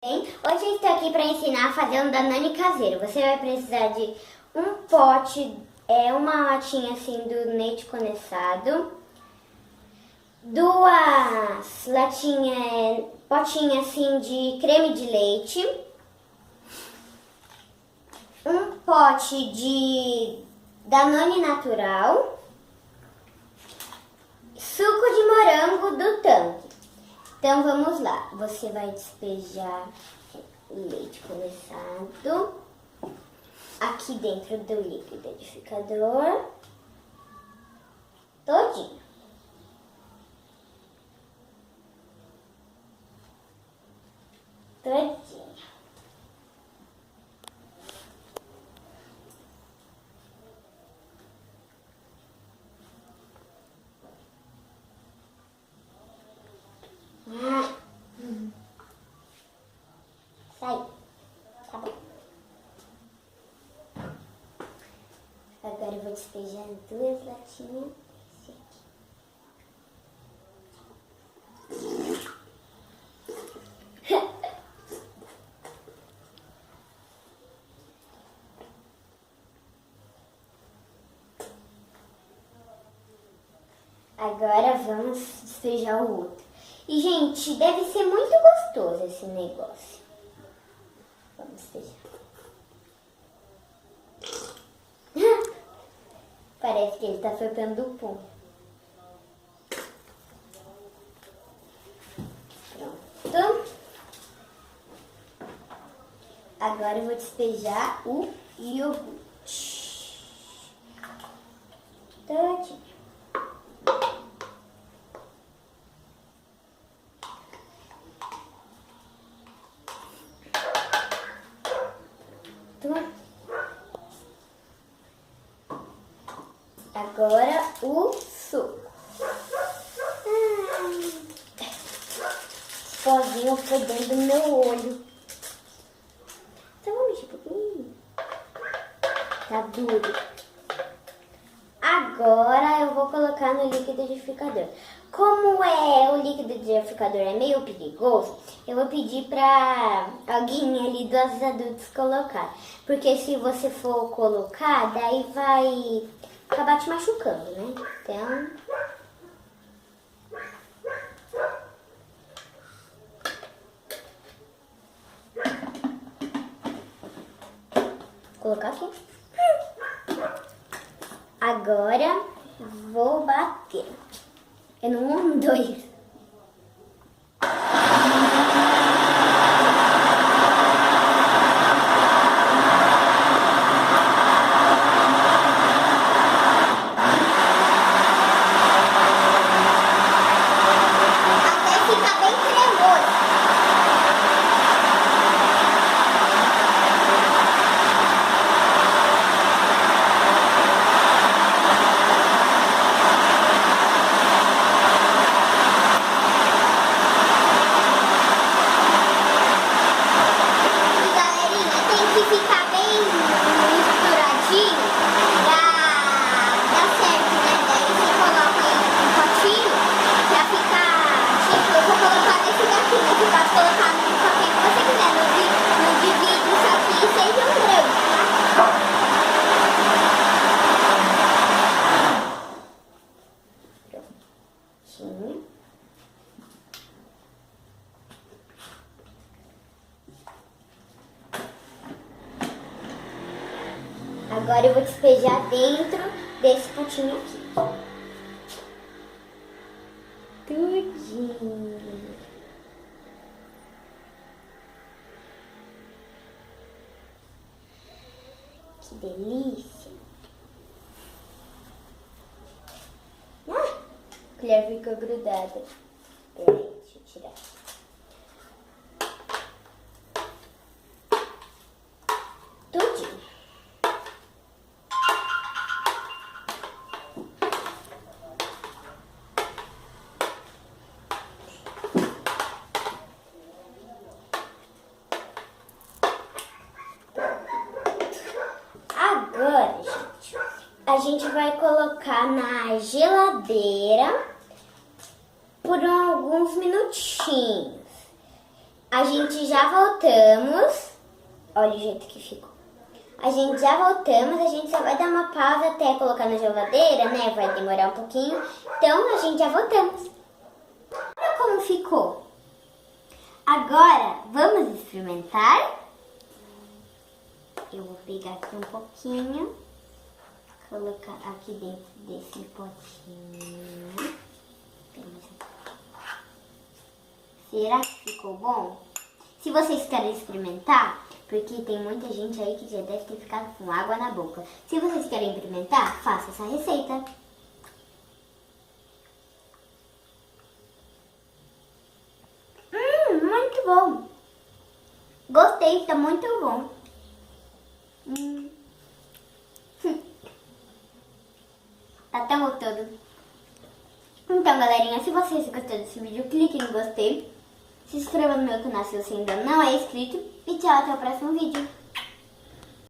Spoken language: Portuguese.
Hoje eu estou aqui para ensinar a fazer um danone caseiro. Você vai precisar de um pote, uma latinha assim do leite condensado, duas potinhas assim de creme de leite, um pote de danone natural, suco de morango do tanque. Então vamos lá, você vai despejar o leite condensado aqui dentro do liquidificador todinho. Todinho. Sai. Tá bom. Agora eu vou despejar duas latinhas desse aqui. Agora vamos despejar o outro. E, gente, deve ser muito gostoso esse negócio. Vamos despejar. Parece que ele tá soltando o pum. Pronto. Agora eu vou despejar o iogurte. Todinho. Agora o suco. Esse pozinho foi dentro do meu olho. Então vou mexer um pouquinho. Tá duro. Agora eu vou colocar no liquidificador. Como o liquidificador é meio perigoso, eu vou pedir pra alguém ali dos adultos colocar. Porque se você for colocar, daí vai acabar te machucando, né? Então... Vou colocar aqui. Agora vou bater. É no 1, 2. Agora eu vou despejar dentro desse potinho aqui. Tudinho. Que delícia. A colher ficou grudada. Peraí, deixa eu tirar. Tudinho. Agora, gente, a gente vai colocar na geladeira por alguns minutinhos. A gente já voltamos. Olha o jeito que ficou. A gente já voltamos, a gente só vai dar uma pausa até colocar na geladeira, né? Vai demorar um pouquinho. Então, a gente já voltamos. Olha como ficou. Agora, vamos experimentar. Eu vou pegar aqui um pouquinho. Colocar aqui dentro desse potinho. Será que ficou bom? Se vocês querem experimentar, porque tem muita gente aí que já deve ter ficado com água na boca. Se vocês querem experimentar, faça essa receita. Muito bom. Gostei, tá muito bom. Tá tão gostoso. Então, galerinha, se vocês gostaram desse vídeo, clique em gostei. Se inscreva no meu canal se você ainda não é inscrito. E tchau, até o próximo vídeo.